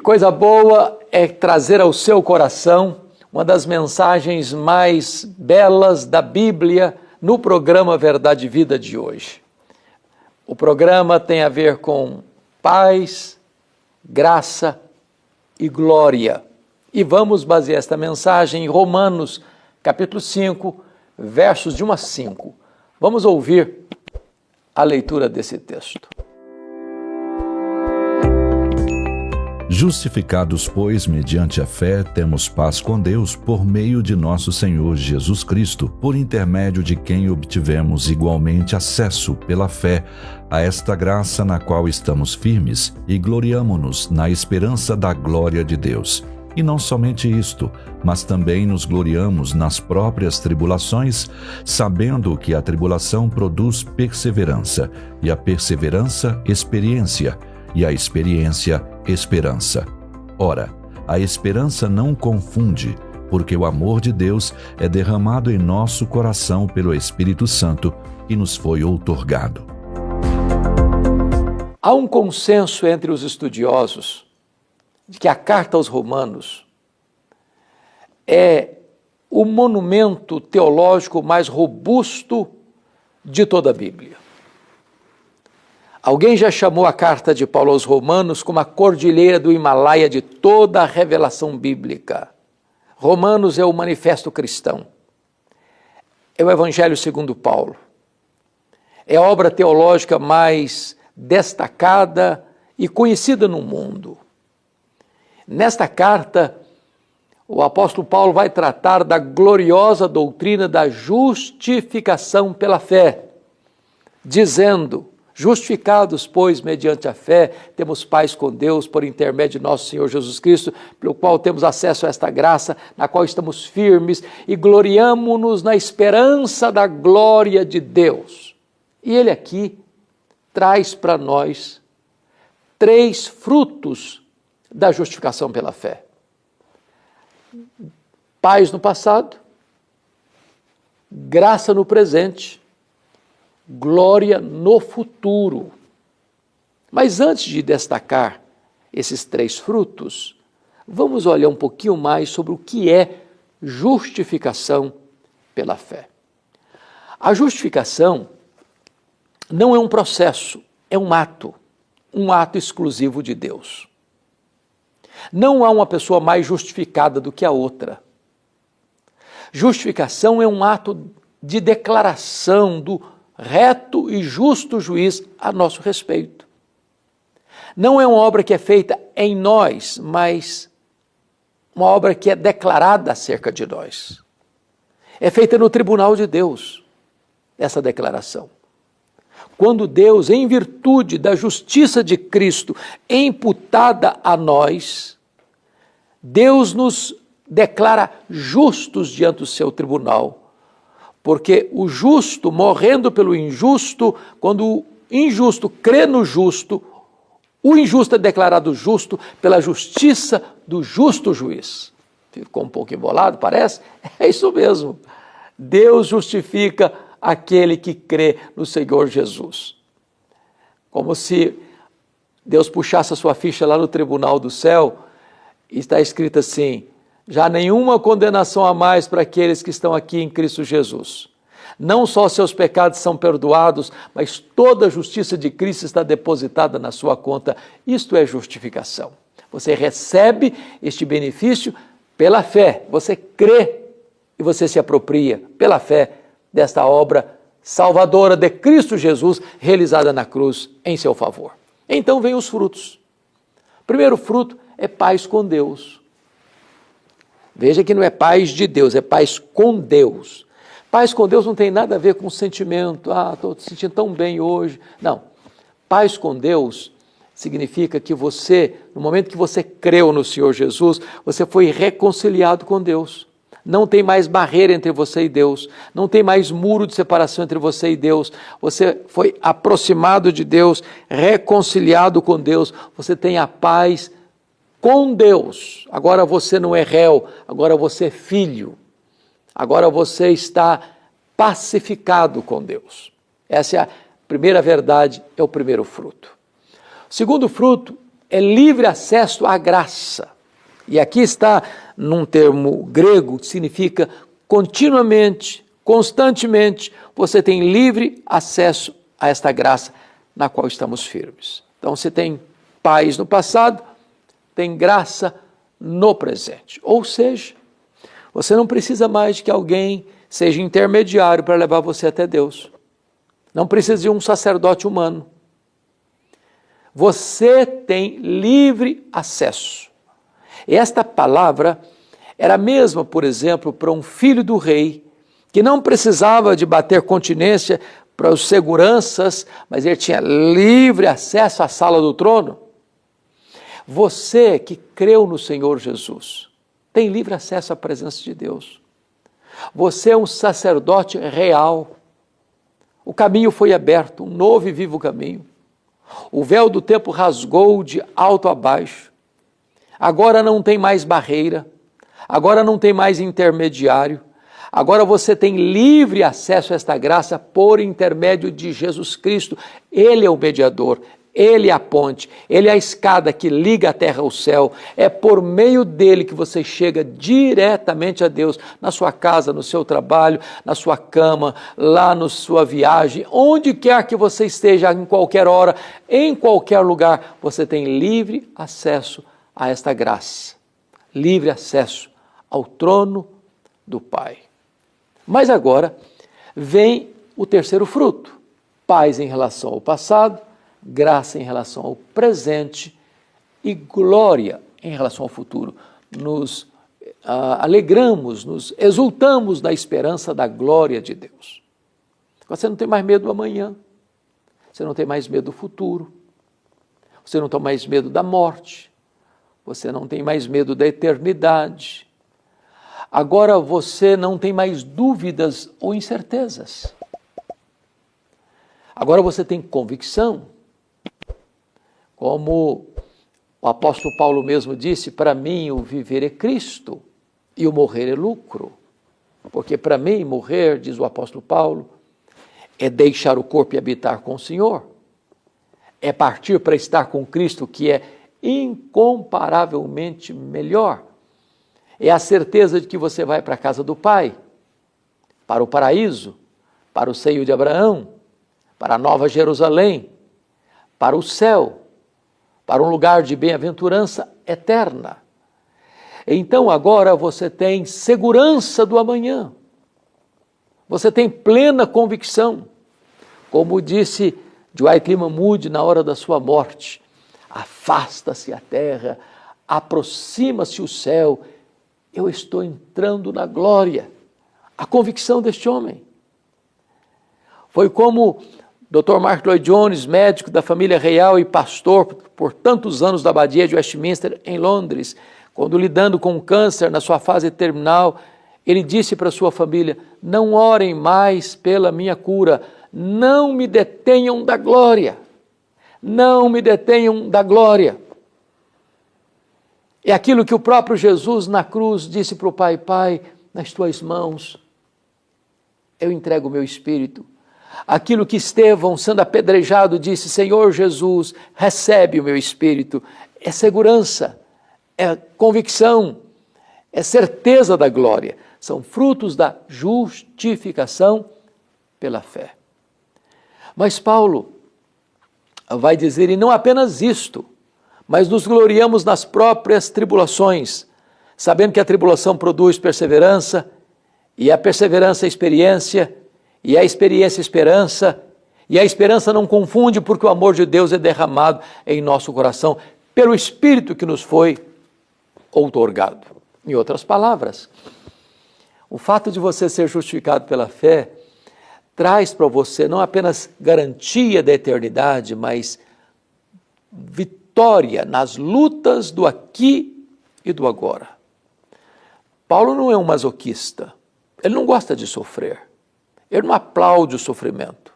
coisa boa é trazer ao seu coração uma das mensagens mais belas da Bíblia no programa Verdade e Vida de hoje. O programa tem a ver com paz, graça e glória. E vamos basear esta mensagem em Romanos, capítulo 5, versos de 1 a 5. Vamos ouvir a leitura desse texto. Justificados, pois, mediante a fé, temos paz com Deus por meio de nosso Senhor Jesus Cristo, por intermédio de quem obtivemos igualmente acesso pela fé a esta graça na qual estamos firmes e gloriamo-nos na esperança da glória de Deus. E não somente isto, mas também nos gloriamos nas próprias tribulações, sabendo que a tribulação produz perseverança, e a perseverança, experiência, e a experiência, esperança. Ora, a esperança não confunde, porque o amor de Deus é derramado em nosso coração pelo Espírito Santo que nos foi outorgado. Há um consenso entre os estudiosos de que a carta aos Romanos é o monumento teológico mais robusto de toda a Bíblia. Alguém já chamou a carta de Paulo aos Romanos como a cordilheira do Himalaia de toda a revelação bíblica. Romanos é o manifesto cristão. É o Evangelho segundo Paulo. É a obra teológica mais destacada e conhecida no mundo. Nesta carta, o apóstolo Paulo vai tratar da gloriosa doutrina da justificação pela fé, dizendo: justificados, pois, mediante a fé, temos paz com Deus por intermédio de nosso Senhor Jesus Cristo, pelo qual temos acesso a esta graça, na qual estamos firmes e gloriamo-nos na esperança da glória de Deus. E ele aqui traz para nós 3 frutos da justificação pela fé: paz no passado, graça no presente, glória no futuro. Mas antes de destacar esses 3 frutos, vamos olhar um pouquinho mais sobre o que é justificação pela fé. A justificação não é um processo, é um ato exclusivo de Deus. Não há uma pessoa mais justificada do que a outra. Justificação é um ato de declaração do reto e justo juiz a nosso respeito. Não é uma obra que é feita em nós, mas uma obra que é declarada acerca de nós. É feita no tribunal de Deus, essa declaração. Quando Deus, em virtude da justiça de Cristo, é imputada a nós, Deus nos declara justos diante do seu tribunal. Porque o justo, morrendo pelo injusto, quando o injusto crê no justo, o injusto é declarado justo pela justiça do justo juiz. Ficou um pouco embolado, parece? É isso mesmo. Deus justifica aquele que crê no Senhor Jesus. Como se Deus puxasse a sua ficha lá no tribunal do céu e está escrito assim: já nenhuma condenação a mais para aqueles que estão aqui em Cristo Jesus. Não só seus pecados são perdoados, mas toda a justiça de Cristo está depositada na sua conta. Isto é justificação. Você recebe este benefício pela fé. Você crê e você se apropria pela fé desta obra salvadora de Cristo Jesus, realizada na cruz em seu favor. Então vem os frutos. O primeiro fruto é paz com Deus. Veja que não é paz de Deus, é paz com Deus. Paz com Deus não tem nada a ver com sentimento. Estou sentindo tão bem hoje. Não. Paz com Deus significa que você, no momento que você creu no Senhor Jesus, você foi reconciliado com Deus. Não tem mais barreira entre você e Deus. Não tem mais muro de separação entre você e Deus. Você foi aproximado de Deus, reconciliado com Deus. Você tem a paz com Deus. Agora você não é réu, agora você é filho. Agora você está pacificado com Deus. Essa é a primeira verdade, é o primeiro fruto. O segundo fruto é livre acesso à graça. E aqui está num termo grego que significa continuamente, constantemente, você tem livre acesso a esta graça na qual estamos firmes. Então, você tem paz no passado, tem graça no presente. Ou seja, você não precisa mais de que alguém seja intermediário para levar você até Deus. Não precisa de um sacerdote humano. Você tem livre acesso. E esta palavra era a mesma, por exemplo, para um filho do rei, que não precisava de bater continência para os seguranças, mas ele tinha livre acesso à sala do trono. Você que creu no Senhor Jesus, tem livre acesso à presença de Deus. Você é um sacerdote real. O caminho foi aberto, um novo e vivo caminho. O véu do tempo rasgou de alto a baixo. Agora não tem mais barreira, agora não tem mais intermediário, agora você tem livre acesso a esta graça por intermédio de Jesus Cristo. Ele é o mediador, Ele é a ponte, Ele é a escada que liga a terra ao céu. É por meio dele que você chega diretamente a Deus, na sua casa, no seu trabalho, na sua cama, lá na sua viagem, onde quer que você esteja, em qualquer hora, em qualquer lugar, você tem livre acesso a esta graça, livre acesso ao trono do Pai. Mas agora vem o terceiro fruto: paz em relação ao passado, graça em relação ao presente e glória em relação ao futuro. Nos alegramos, nos exultamos da esperança da glória de Deus. Você não tem mais medo do amanhã, você não tem mais medo do futuro, você não tem mais medo da morte, você não tem mais medo da eternidade. Agora você não tem mais dúvidas ou incertezas. Agora você tem convicção. Como o apóstolo Paulo mesmo disse, para mim o viver é Cristo e o morrer é lucro. Porque para mim morrer, diz o apóstolo Paulo, é deixar o corpo e habitar com o Senhor. É partir para estar com Cristo, que é incomparavelmente melhor. É a certeza de que você vai para a casa do Pai, para o paraíso, para o seio de Abraão, para a Nova Jerusalém, para o céu, para um lugar de bem-aventurança eterna. Então agora você tem segurança do amanhã, você tem plena convicção, como disse Dwight Lyman Moody na hora da sua morte: afasta-se a terra, aproxima-se o céu, eu estou entrando na glória. A convicção deste homem. Foi como Dr. Mark Lloyd Jones, médico da família real e pastor por tantos anos da abadia de Westminster, em Londres, quando lidando com câncer na sua fase terminal, ele disse para sua família: não orem mais pela minha cura, não me detenham da glória, não me detenham da glória. É aquilo que o próprio Jesus na cruz disse para o Pai: Pai, nas tuas mãos eu entrego o meu espírito. Aquilo que Estevão, sendo apedrejado, disse: Senhor Jesus, recebe o meu espírito. É segurança, é convicção, é certeza da glória. São frutos da justificação pela fé. Mas Paulo vai dizer, e não apenas isto, mas nos gloriamos nas próprias tribulações, sabendo que a tribulação produz perseverança, e a perseverança experiência, e a experiência esperança, e a esperança não confunde, porque o amor de Deus é derramado em nosso coração pelo Espírito que nos foi outorgado. Em outras palavras, o fato de você ser justificado pela fé traz para você não apenas garantia da eternidade, mas vitória nas lutas do aqui e do agora. Paulo não é um masoquista, ele não gosta de sofrer, ele não aplaude o sofrimento,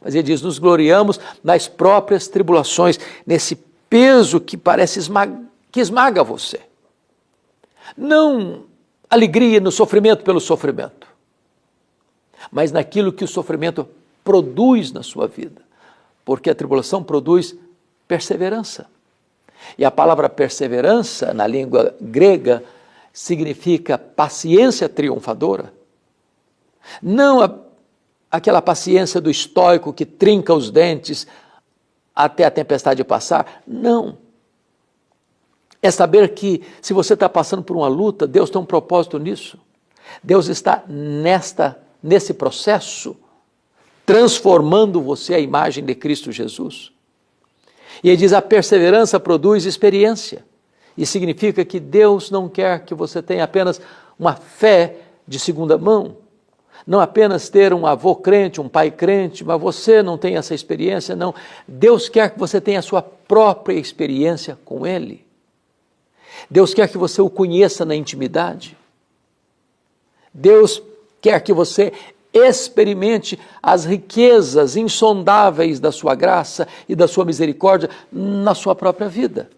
mas ele diz, nos gloriamos nas próprias tribulações, nesse peso que parece que esmaga você. Não alegria no sofrimento pelo sofrimento, mas naquilo que o sofrimento produz na sua vida, porque a tribulação produz perseverança. E a palavra perseverança, na língua grega, significa paciência triunfadora. Não aquela paciência do estoico que trinca os dentes até a tempestade passar. Não. É saber que se você está passando por uma luta, Deus tem um propósito nisso. Deus está nesse processo transformando você à imagem de Cristo Jesus. E ele diz, a perseverança produz experiência. E significa que Deus não quer que você tenha apenas uma fé de segunda mão, não apenas ter um avô crente, um pai crente, mas você não tem essa experiência, não. Deus quer que você tenha a sua própria experiência com Ele. Deus quer que você o conheça na intimidade. Deus quer que você experimente as riquezas insondáveis da sua graça e da sua misericórdia na sua própria vida.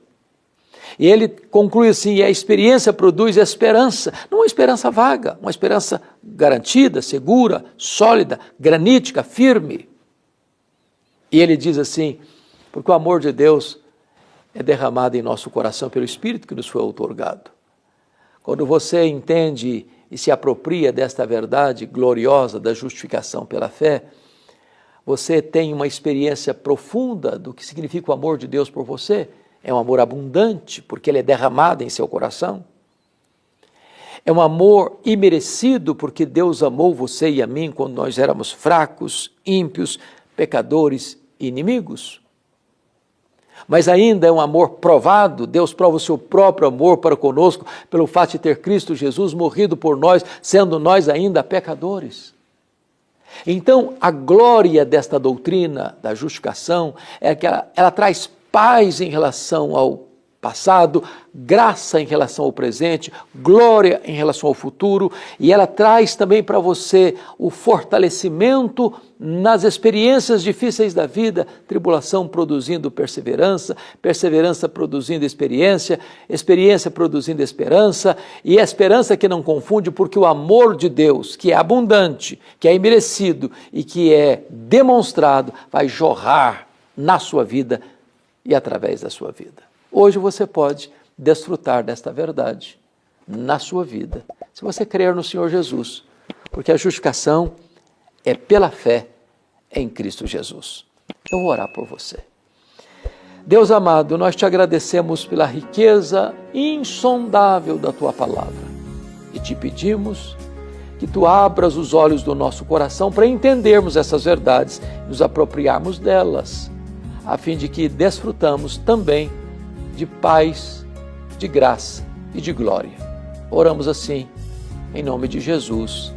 E ele conclui assim, e a experiência produz esperança, não uma esperança vaga, uma esperança garantida, segura, sólida, granítica, firme. E ele diz assim, porque o amor de Deus é derramado em nosso coração pelo Espírito que nos foi outorgado. Quando você entende e se apropria desta verdade gloriosa da justificação pela fé, você tem uma experiência profunda do que significa o amor de Deus por você. É um amor abundante, porque ele é derramado em seu coração. É um amor imerecido, porque Deus amou você e a mim quando nós éramos fracos, ímpios, pecadores e inimigos. Mas ainda é um amor provado. Deus prova o seu próprio amor para conosco pelo fato de ter Cristo Jesus morrido por nós, sendo nós ainda pecadores. Então, a glória desta doutrina da justificação é que ela traz paz em relação ao passado, graça em relação ao presente, glória em relação ao futuro, e ela traz também para você o fortalecimento nas experiências difíceis da vida, tribulação produzindo perseverança, perseverança produzindo experiência, experiência produzindo esperança, e a esperança que não confunde, porque o amor de Deus, que é abundante, que é imerecido e que é demonstrado, vai jorrar na sua vida e através da sua vida. Hoje você pode desfrutar desta verdade na sua vida, se você crer no Senhor Jesus, porque a justificação é pela fé em Cristo Jesus. Eu vou orar por você. Deus amado, nós te agradecemos pela riqueza insondável da tua palavra e te pedimos que tu abras os olhos do nosso coração para entendermos essas verdades e nos apropriarmos delas, a fim de que desfrutamos também de paz, de graça e de glória. Oramos assim, em nome de Jesus.